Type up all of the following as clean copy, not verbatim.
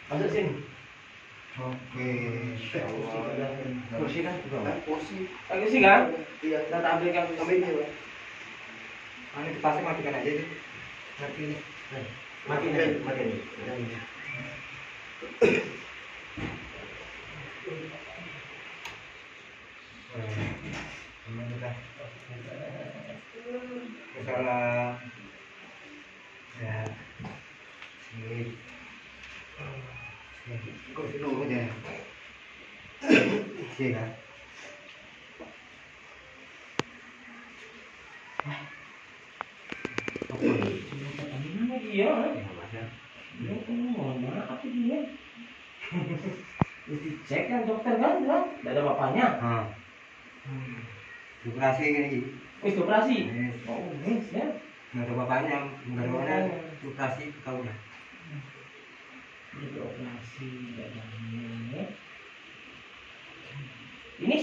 Masuk sini. Oke, Kursi kan juga. kursi. Kursi kan? Iya. Kita ambilkan kursi. Ambil ini, Pak. Ini dipasang matikan aja sih. Mati ini. Matiin aja, matiin. Salam. Ya. Sini. Kok dulu aja. Sini kan. Iya. Mohon maaf dia. Mesti cek kan dokter kan, tidak ada bapaknya. Operasi ini. Wis operasi. Yes. Oh, wis ya. Nggak ada bapaknya, nggak ada bapaknya. Operasi tahu ya. Itu operasi nggak ada. Ini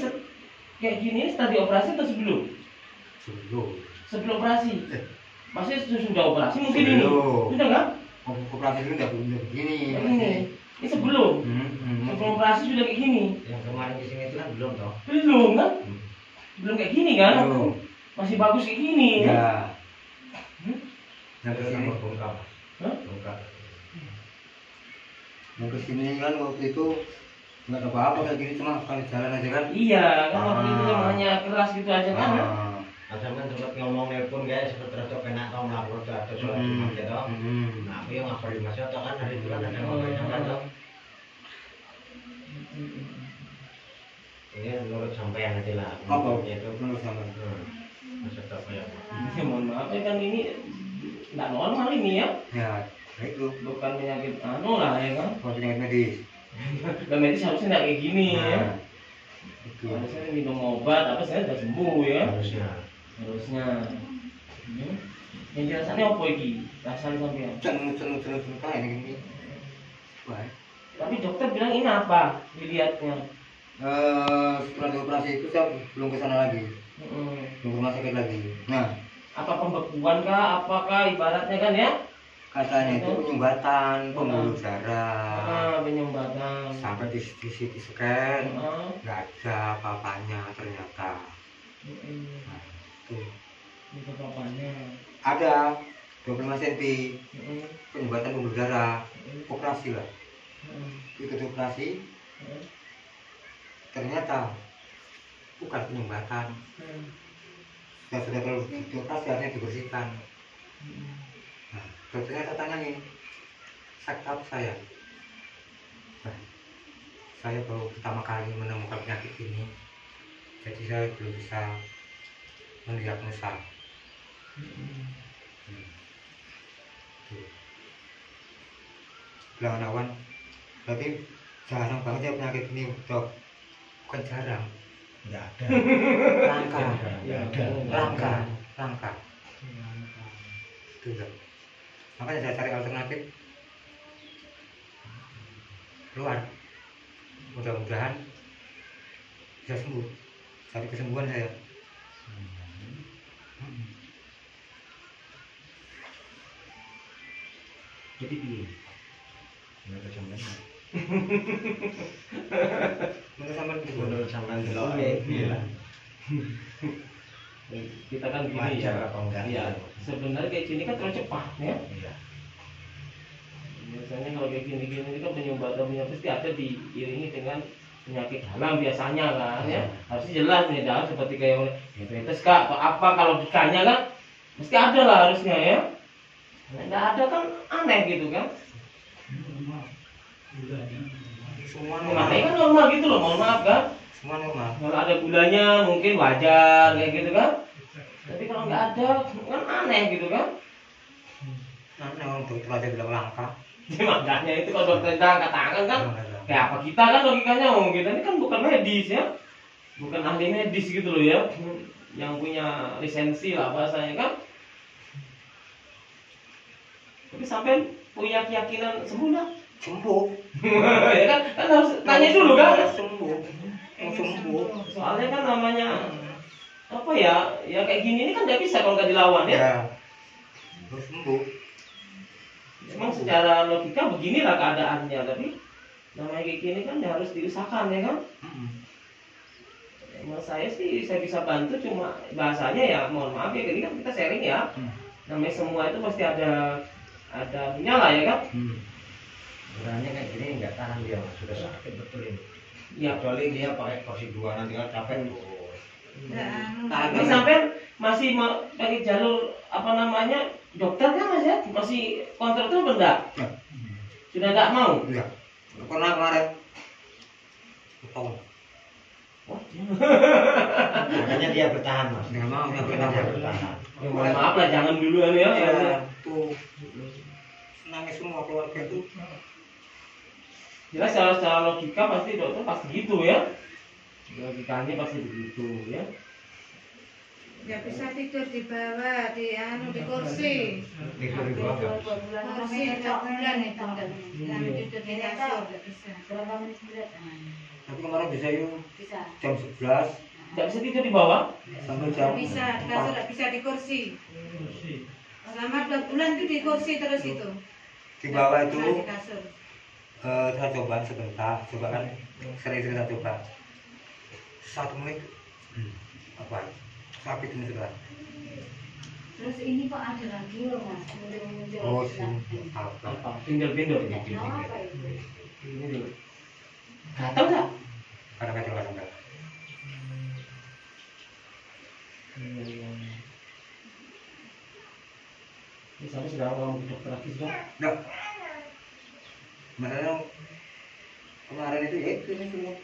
kayak gini setelah operasi atau sebelum? Sebelum. Sebelum operasi. Masih sudah operasi mungkin ini. Sudah kan? Operasi ini udah begini. Ini sebelum. Sebelum operasi sudah kayak gini. Yang kemarin di sini itu kan belum toh. Belum kan? Belum kayak gini kan? Belum. Masih bagus kayak gini ya. Ya. Yang Itu kesini, nomor bongkar. Hah? Bongkar. yang kesini kan waktu itu nggak ada apa-apa kayak gini cuma sekali jalan aja kan. Iya, kan waktu itu hanya keras gitu aja kan? Ada kan sempat ngomong nelpon guys, sempat terus kena tau melapor ke atas soal cuma gitu. Nah, aku yang ngapalin Mas Yoto kan hari itu kan ada ngomongnya kan toh. Ini menurut sampean aja lah. Apa? Itu Menurut sampean. Mas Yoto kayak Ya, mohon maaf ya kan ini nggak normal ini ya. Ya, itu. Bukan penyakit anu lah ya kan? Kalau penyakit medis. Dan medis harusnya nggak kayak gini ya. Nah, itu. Harusnya minum obat apa saya udah sembuh ya. harusnya. Yang dirasakannya apa iki? Rasanya sampean. Cen kayak gini. Wah. Tapi dokter bilang ini apa? Dilihatnya. Setelah dioperasi itu saya belum ke sana lagi. Belum ke rumah sakit lagi. Nah, Apa pembekuan kah? Apakah ibaratnya kan ya? katanya itu penyumbatan pembuluh darah. Penyumbatan. Sampai di CT scan Heeh. nggak ada apa-apanya ternyata. Nah, itu Itu bapaknya. ada 25 cm penyumbatan pembuluh darah. Operasi lah. Ikut operasi ternyata bukan penyumbatan. Sudah kalau dioperasi harusnya dibersihkan. Nah, dokternya tanyain sakit apa saya. Nah, saya baru pertama kali menemukan penyakit ini, jadi saya belum bisa mendiagnosa. Belawan berarti jarang banget ya penyakit ini, dok. Bukan jarang, Enggak ada. langka. Itu dok. Makanya saya cari alternatif luar. Mudah-mudahan bisa sembuh. Cari kesembuhan saya. Jadi piye? Menurut sampean. Menurut sampean delok piye lah. Kita kan gini Wajar ya. apa enggak? Iya. Sebenarnya kayak gini kan terlalu cepat ya. Iya. Biasanya kalau kayak gini-gini ini kan penyumbatan pasti ada diiringi dengan penyakit dalam biasanya kan ya. Harusnya jelas nih dalam seperti kayak diabetes kak atau apa kalau ditanya kan mesti ada lah harusnya ya. Nggak ada kan aneh gitu kan. Semua Makanya kan normal. normal gitu loh, mohon maaf kan. Semua normal. Kalau ada gulanya mungkin wajar kayak gitu kan. Tapi kalau nggak ada kan aneh gitu kan. Nah, orang dokter aja bilang langka. Makanya itu kalau dokter angkat tangan kan Ada. kayak apa kita kan logikanya kita ini kan bukan medis ya. Bukan ahli medis gitu loh ya. Yang punya lisensi lah bahasanya kan. Tapi sampai punya keyakinan sembuh lah. Sembuh. Ya kan harus tanya dulu kan. Sembuh. Mau sembuh. Soalnya kan namanya apa ya? Ya kayak gini ini kan nggak bisa kalau nggak dilawan ya. Ya. Harus sembuh. Memang secara logika beginilah keadaannya, tapi namanya kayak gini kan harus diusahakan ya kan. Menurut saya sih saya bisa bantu, cuma bahasanya ya mohon maaf ya, ini kan kita sharing ya. Namanya semua itu pasti ada lah ya kan. Sebenarnya kayak gini nggak tahan dia, Mas. Sudah sakit betul ini. Ya. Kecuali dia pakai kursi 2 nanti kan capek. Ini sampai masih pakai jalur apa namanya dokter kan Mas ya, masih kontraktor benda. Sudah nggak mau. Iya. Pernah kemarin. Potong. Wah, Makanya dia bertahan, Mas. Nggak mau, nggak Makanya dia pernah. bertahan. ya, mohon maaf lah, jangan duluan ya. Iya, tuh. Nangis semua keluarga itu. Jelas secara logika pasti dokter pasti gitu ya. Logikanya pasti begitu ya. Ya bisa tidur di bawah, di kursi. Tidur di bawah nggak bisa. Kursi 4 bulan itu enggak tidur di kasur, enggak bisa. Tapi kemarin bisa yuk Bisa. jam 11 Tidak bisa tidur di bawah. sampai jam Enggak bisa, di kasur enggak bisa di kursi. Selama 2 bulan itu di kursi terus itu. di bawah itu. Nah, di kasur. Saya coba sebentar, coba kan sering-sering saya coba 1 menit apa sakit ini sudah. Terus ini kok ada lagi loh Mas, muncul-muncul. Oh sini apa? Apa? Pindah-pindah. Apa itu? Ini dulu. Gatal nggak? Kadang-kadang enggak. Ini sampai sudah mau ke dokter lagi sudah. Enggak. Masalahnya kemarin itu ya itu ini semua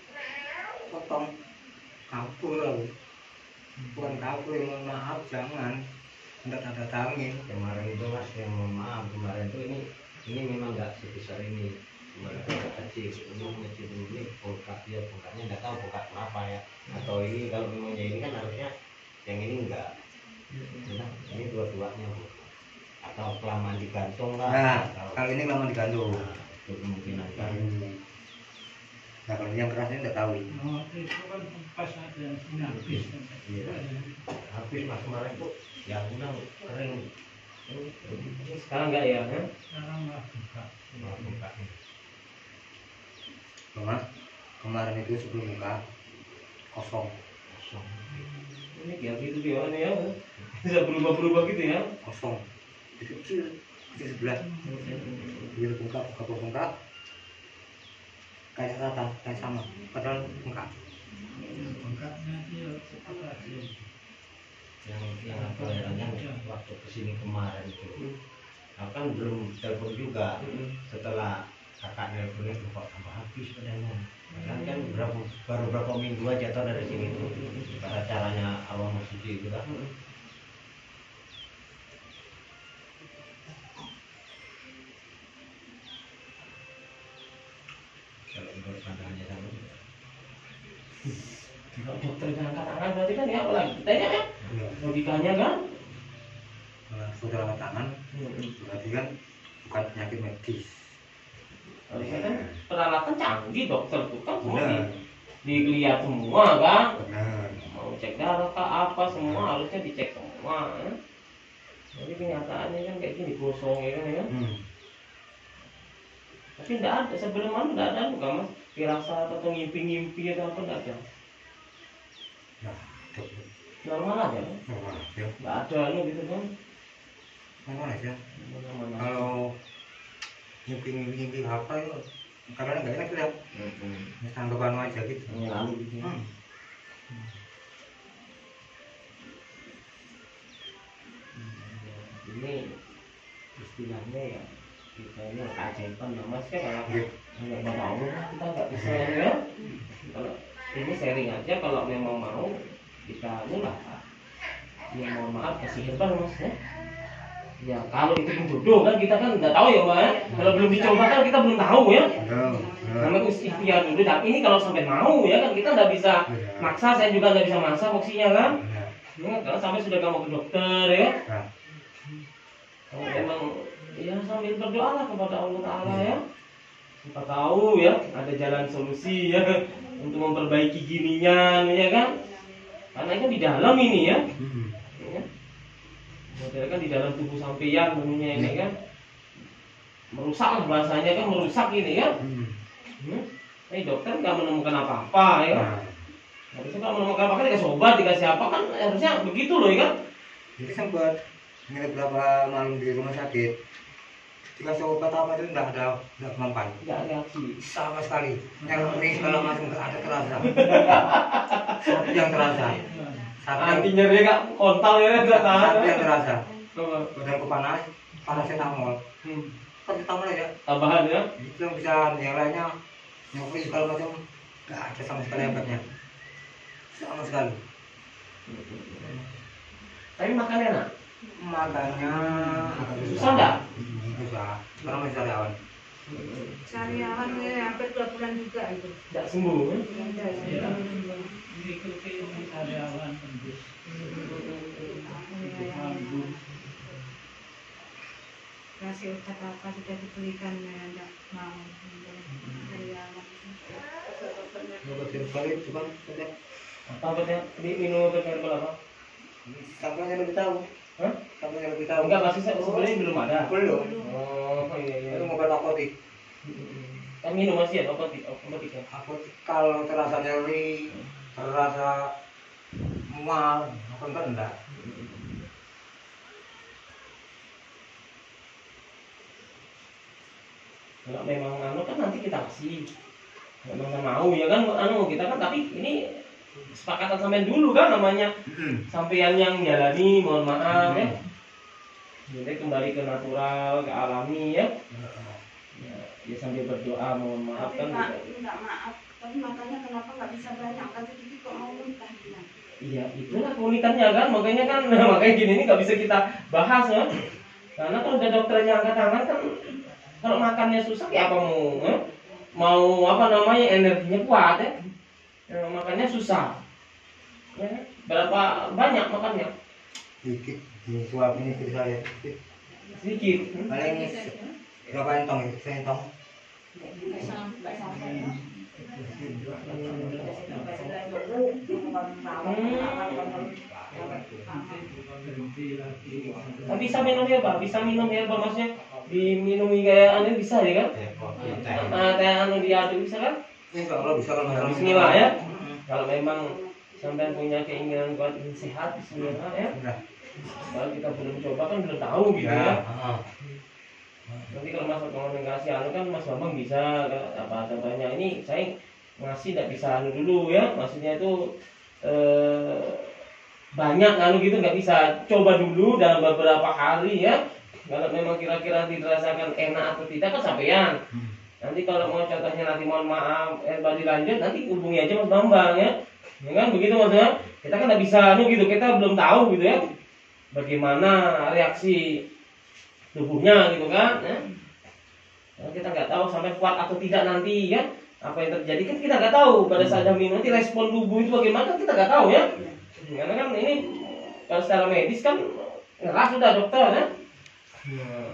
potong kabur aku. Bukan kabur, mohon maaf jangan. Enggak tanda tangin. Kemarin itu, Mas, yang mohon maaf, kemarin itu ini memang nggak sebesar ini. Kemarin agak kecil, ngecil ini bongkak dia, bongkaknya nggak tahu bongkak kenapa ya. Atau ini kalau memangnya ini kan harusnya yang ini enggak. Nah, ini dua-duanya Bu. Atau kelamaan digantung lah. Nah, atau kalau ini lama digantung. itu kemungkinan kan. Nah, kalau ini yang keras ini enggak tahu. Iya. Habis Mas kemarin tuh yang ulang kering. Sekarang enggak ya? Malah buka. Cuma kemarin itu sebelum buka kosong. Kosong. Ini biar gitu dia ini ya. Bisa berubah-berubah gitu ya. Kosong. Itu kecil sebelah. Begitu buka kayak rata, kayak sama. Padahal enggak. Yang aku herannya waktu kesini kemarin itu aku kan belum telepon juga. Setelah kakak nelponin kok tambah habis padanya. Kan baru berapa minggu aja tau dari sini tuh pada caranya awal masjid itu kan. Kalau menurut pandangannya sama. Kalau dokter dengan angkat berarti kan ya apalagi kitanya ya. Iya. Logikanya kan. Kalau sudah angkat tangan berarti kan bukan penyakit medis. Harusnya kan peralatan canggih dokter tuh kan semua Benar. dilihat semua kan. Benar. Mau cek darah kah apa semua harusnya dicek semua ya. Jadi kenyataannya kan kayak gini gosong ya kan ya. Tapi enggak ada sebelum enggak ada bukan Mas firasat atau ngimpi-ngimpi atau apa enggak ada. Nah, itu Normal aja kan. normal ya. Enggak ada gitu kan. Normal aja. Mana-mana. Kalau mimpi apa ya kadang nggak enak lihat. Tanggapan aja gitu. Lalu gitu. Ini istilahnya ya kita ini keajaiban ya Mas ya kalau Iya. hanya bapak Allah kita nggak bisa ya. Kalau ini sharing aja kalau memang mau kita lah. Ya mohon maaf kasih hebat Mas ya. Ya kalau itu pun jodoh kan kita kan nggak tahu ya Pak ya. Kalau belum dicoba kan kita belum tahu ya. Namanya ikhtiar dulu. Tapi ini kalau sampai mau ya kan kita nggak bisa maksa. Saya juga nggak bisa maksa voksinya kan. Ya, kalau sampai sudah kamu ke dokter ya. Kalau memang ya sambil berdoa lah kepada Allah Taala ya. Kita tahu ya ada jalan solusi ya untuk memperbaiki gininya ya kan. Karena itu di dalam ini ya. Ya. Model kan di dalam tubuh sampeyan tentunya ini kan. merusak lah bahasanya kan, merusak ini ya. Ini dokter nggak menemukan apa-apa ya. Harusnya kalau menemukan apa-apa dikasih obat, dikasih apa kan harusnya begitu loh ya kan. Jadi sempat nginep berapa malam di rumah sakit, dikasih obat apa itu nggak mempan, Nggak reaksi. sama sekali. Yang ini segala macam nggak ada terasa. Satu yang terasa. Satu yang, Anti nyeri kak kontal ya nggak tahan. satu yang terasa. Coba. Badanku panas, paracetamol. Paracetamol aja. Tambahan ya. Itu yang bisa, yang lainnya, yang segala macam nggak ada sama sekali efeknya. Sama sekali. Tapi makan enak. Makanya agak Susah nggak? Susah. Karena masih sariawan. Sariawan ya, hampir 2 bulan juga itu. Nggak sembuh. Ya? Mengikuti karyawan tembus. Kasih obat apa sudah diberikan ya, enggak mau. Sariawan. Nyobatin sekali, cuma sudah Apa obatnya? Minum obat herbal apa? sampelnya lebih tahu. Hah? Sampelnya lebih tahu. Enggak, masih sebenarnya belum ada. Belum. Oh iya iya. Itu obat apotik. Kan minum masih ya obat ya. Apotik kalau terasa nyeri, terasa mual, apa enggak? Kalau memang anu kan nanti kita kasih. Memang nggak mau ya kan anu kita kan, tapi ini sepakatan sampean dulu kan namanya. Sampean yang jalani, mohon maaf ya. Jadi kembali ke natural, ke alami ya. Ya sambil berdoa mohon maaf kan. Minta maaf, tapi makanya kenapa nggak bisa banyak, kata Kiki kok mau nikah bilang. Iya, itulah keunikannya kan, makanya kan makanya gini ini nggak bisa kita bahas kan. Karena kalau udah dokternya angkat tangan kan, kalau makannya susah ya apa mau mau apa namanya energinya kuat ya. Makannya susah. Ya, berapa banyak makannya? Sedikit, di suap ini sedikit saya sedikit. Sedikit. Paling berapa entong ya? Seentong. Nggak sampai ya. Bisa minum herbal, bisa minum herbal maksudnya diminumi kayak anu bisa ya kan? Teh anu diaduk bisa kan? Insya Allah bisa kalau masalah. Bismillah ya. Kalau memang sampai punya keinginan kuat ingin sehat, Bismillah ya. Kalau kita belum coba kan belum tahu gitu ya. Nanti kalau Mas komunikasi anu kan Mas Bambang bisa apa contohnya ini saya ngasih tidak bisa anu dulu ya, maksudnya itu banyak anu gitu nggak bisa, coba dulu dalam beberapa hari ya. Kalau memang kira-kira dirasakan enak atau tidak kan sampean. Nanti kalau mau contohnya nanti mohon maaf dilanjut nanti hubungi aja Mas Bambang ya. Ya kan begitu maksudnya. Kita kan nggak bisa anu gitu, kita belum tahu gitu ya. Bagaimana reaksi tubuhnya gitu kan ya. Nah, kita nggak tahu sampai kuat atau tidak nanti ya, apa yang terjadi kan kita nggak tahu pada saat minum nanti respon tubuh itu bagaimana kan kita nggak tahu ya. Karena kan ini kalau secara medis kan ngeras sudah dokter ya.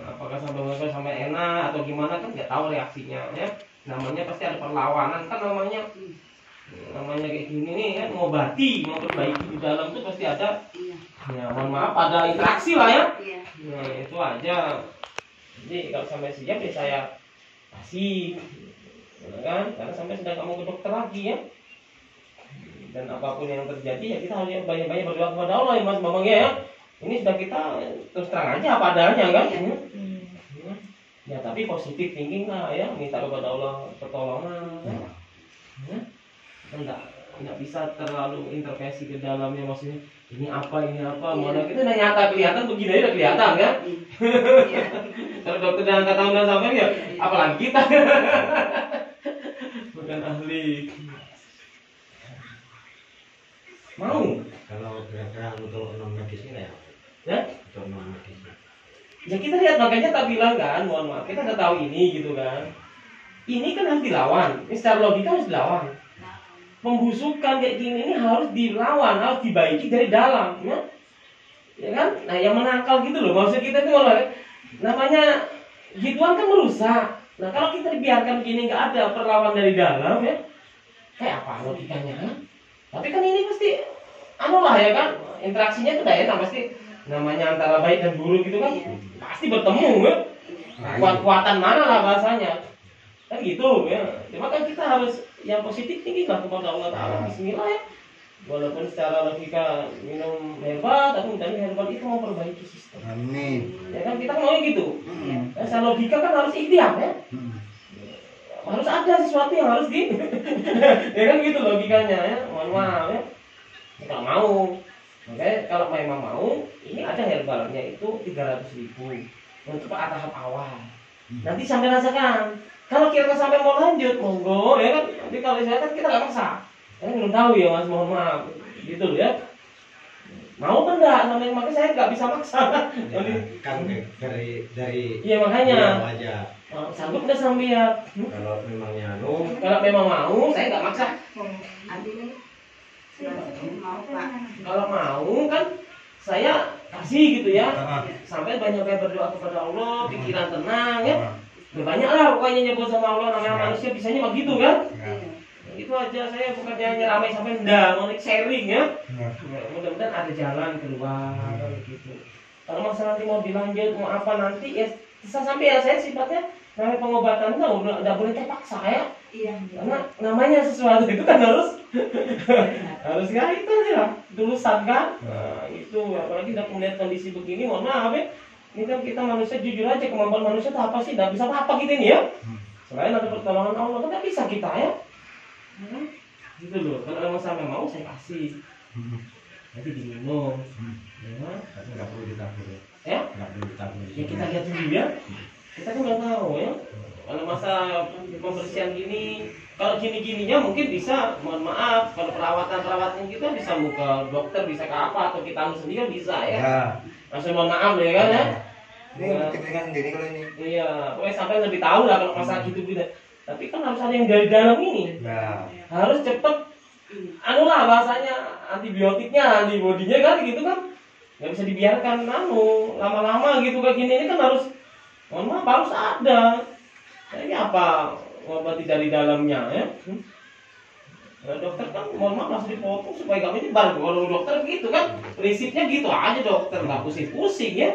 Apakah sampai enak atau gimana kan nggak tahu reaksinya ya. Namanya pasti ada perlawanan kan namanya kayak gini nih kan, ngobati mau perbaiki di dalam tuh pasti ada. Ya mohon maaf ada interaksi lah ya. Nah itu aja. Jadi kalau sampai siap ya saya kasih, ya kan? Karena sampai sudah nggak mau ke dokter lagi ya. Dan apapun yang terjadi ya kita harus banyak-banyak berdoa kepada Allah ya Mas Bambang ya. Ini sudah kita terus terang aja apa adanya kan. Ya tapi positif thinking lah ya, minta kepada Allah pertolongan. Ya. Enggak bisa terlalu intervensi ke dalamnya, maksudnya ini apa mana kita udah nyata kelihatan begini aja udah kelihatan kan. Kalau dokter udah angkat tangan sampai ya apalagi kita bukan ahli. Mau Kalau kira-kira untuk non medisnya ya? Untuk non medisnya. Ya kita lihat makanya tak bilang kan, mohon maaf kita udah tahu ini gitu kan. Ini kan harus dilawan, ini secara logika harus dilawan. Pembusukan kayak gini ini harus dilawan, harus dibaiki dari dalam, ya kan? Nah yang menangkal gitu loh, maksud kita itu namanya gituan kan merusak. Nah kalau kita dibiarkan begini nggak ada perlawan dari dalam ya, kayak apa logikanya? Tapi kan ini pasti, anu lah ya kan, interaksinya itu tidak enak pasti. Namanya antara baik dan buruk gitu kan, pasti bertemu ya. Kuat-kuatan mana lah bahasanya. Kan gitu ya. Cuma kan kita harus yang positif tinggi lah kepada Allah Ta'ala. Bismillah ya. Walaupun secara logika minum herbal, tapi mungkin herbal itu mau perbaiki sistem. Amin. Ya kan kita mau gitu. Secara logika kan harus ikhtiar ya. Harus ada sesuatu yang harus di ya kan gitu logikanya ya. Mohon maaf ya. Kita mau. Makanya kalau memang mau, ini ada herbalnya itu 300.000 untuk tahap awal. Nanti sampai rasakan. Kalau kira sampai mau lanjut, monggo ya kan. Tapi kalau saya kan kita nggak maksa. Saya belum tahu ya Mas, mohon maaf. Gitu loh ya. Mau kan enggak? Namanya makanya saya nggak bisa maksa. Ya, kan dari Iya makanya. aja. Sanggup nggak sampai ya? Kalau memangnya Kalau memang mau, saya nggak maksa. Mau Pak. Kalau mau kan saya kasih gitu ya. Sampai banyak berdoa kepada Allah, pikiran tenang ya. Banyak lah pokoknya nyebut sama Allah, namanya manusia bisanya begitu kan. Itu aja, saya bukannya nyeramai sampai enggak, mau sharing ya. Mudah-mudahan ada jalan keluar gitu. Kalau masalah nanti mau dilanjut mau apa nanti ya bisa sampai ya saya sifatnya namanya pengobatan enggak boleh terpaksa ya. Iya. Karena namanya sesuatu itu kan harus harus ya itu aja tulusan kan. Nah, itu apalagi udah melihat kondisi begini, mohon maaf ya. Ini kan kita manusia jujur aja, kemampuan manusia itu apa sih? Tidak bisa apa-apa kita ini ya. Selain ada pertolongan Allah, kan bisa kita ya. Gitu loh. Kalau memang sampai mau saya kasih. Nanti diminum. Ya. tapi nggak perlu ditabur ya. Ya. Nggak perlu ditabur. Ya kita lihat dulu ya. Kita kan nggak tahu ya. Kalau masa pembersihan gini, kalau gini-gininya mungkin bisa, mohon maaf, kalau perawatan kita bisa ke dokter, bisa ke apa, atau kita sendiri bisa ya. Langsung mohon maaf ya kan ya. Ini kita sendiri kalau ini. Iya, pokoknya sampai lebih tahu lah kalau masalah gitu. Tapi kan harus ada yang dari dalam ini. Harus cepet, lah bahasanya antibiotiknya, antibodinya kan gitu kan. Nggak bisa dibiarkan lama-lama gitu kayak gini. Ini kan harus, mohon maaf, harus ada. Nah, ini apa ngobati dari dalamnya ya? Nah, dokter kan mohon maaf langsung dipotong supaya gak menyebar. Kalau dokter gitu kan, prinsipnya gitu aja dokter, nggak pusing-pusing ya.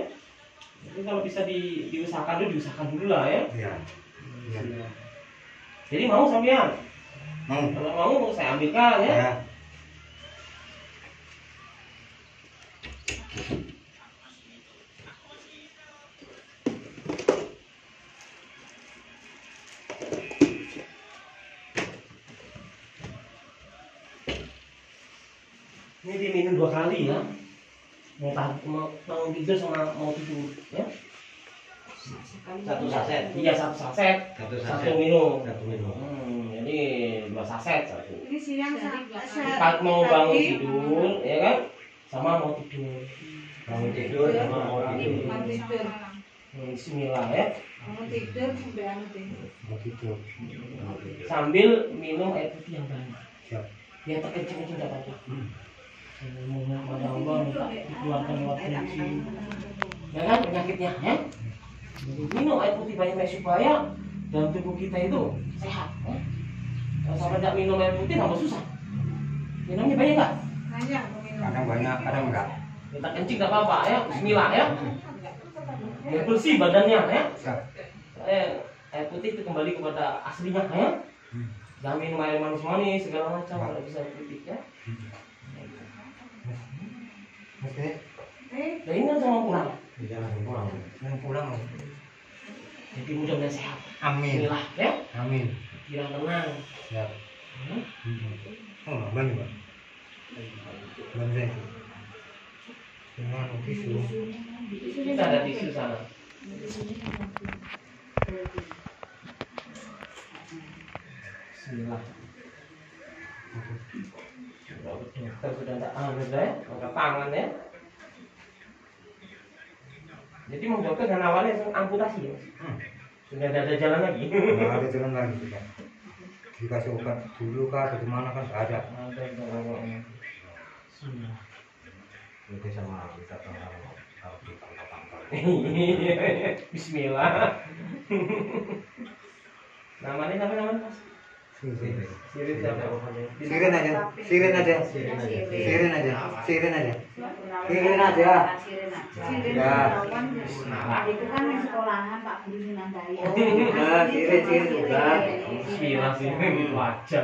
Jadi kalau bisa diusahakan dulu lah ya. Iya. Jadi mau sampean? Mau. Kalau mau saya ambilkan ya. Ya. Ini diminum 2 kali ya. Mau tidur sama mau tidur ya. Satu saset. Iya, satu saset. Satu minum. Jadi 2 saset satu. Ini siang Pas mau bangun tidur, ya kan? Sama mau tidur. Bangun tidur sama mau tidur. Mau tidur. Bismillah ya. Mau tidur sampai anu tidur. Mau tidur. Sambil minum air putih yang banyak. Siap. Biar terkencing-kencing enggak apa-apa. Mohon pada Allah minta dikeluarkan lewat kencing. Ya kan penyakitnya ya. Jadi minum air putih banyak supaya dalam tubuh kita itu sehat ya. Kalau sampai tidak minum air putih tambah susah. Minumnya banyak nggak? Banyak mau minum. Kadang banyak, kadang enggak. Kita kencing nggak apa-apa ya. Bismillah ya. Biar bersih badannya ya. Siap. Air putih itu kembali kepada aslinya ya. Jangan minum air manis-manis segala macam kalau bisa air putih ya. Mas ini Dan ini kan sama pulang. Jangan pulang. yang pulang. Jadi mudah-mudahan sehat. Amin. Bismillah ya. Amin. Kira tenang. Siap. Oh, bantu Pak. Bantu saya. Dengan tisu. Kita ada tisu sana. Bismillah. Dokter sudah tak ya, angkat tangan ya. Jadi mau dokter dan awalnya amputasi ya. Sudah ada jalan lagi. Nggak ada jalan lagi sudah. Dikasih obat dulu kah, atau gimana kan nggak ada. Bismillah. Jadi sama kita kalau ditangkap-tangkap. Bismillah. Namanya siapa namanya Mas? Sirin siapa? Sirin aja. Sirin aja. Sirin aja. Sirin aja. Kirim aja. Kirim aja. Sirin Ya. Rawan. Itu kan yang sekolahan Pak Guru Sinandaya. Nah, sirin juga. Inspirasi wajah.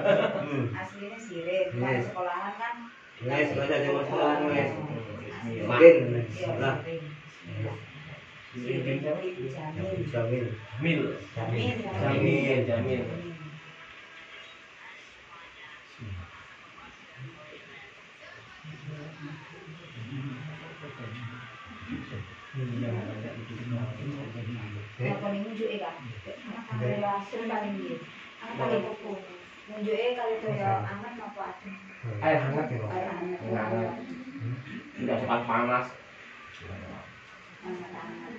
Aslinya sirin. Kalau Yes. sekolahan kan Wes, baca cuma sekolahan wes. Iya, Mungkin, iya, lah. sirin. Sirin Jamil. Jamil. Mil. Jamil. Jamil. Apa nih nunjuke kan? Kamera sering paling dia. Paling kuku. Nunjuke kalau itu ya anget apa adem. Air hangat ya, Pak? Air hangat. Hangat. Tidak cepat panas. Hangat-hangat.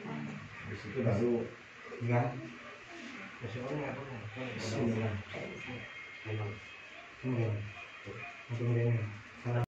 Di situ baru Enggak. besoknya apa? Ini. Ini. Ini.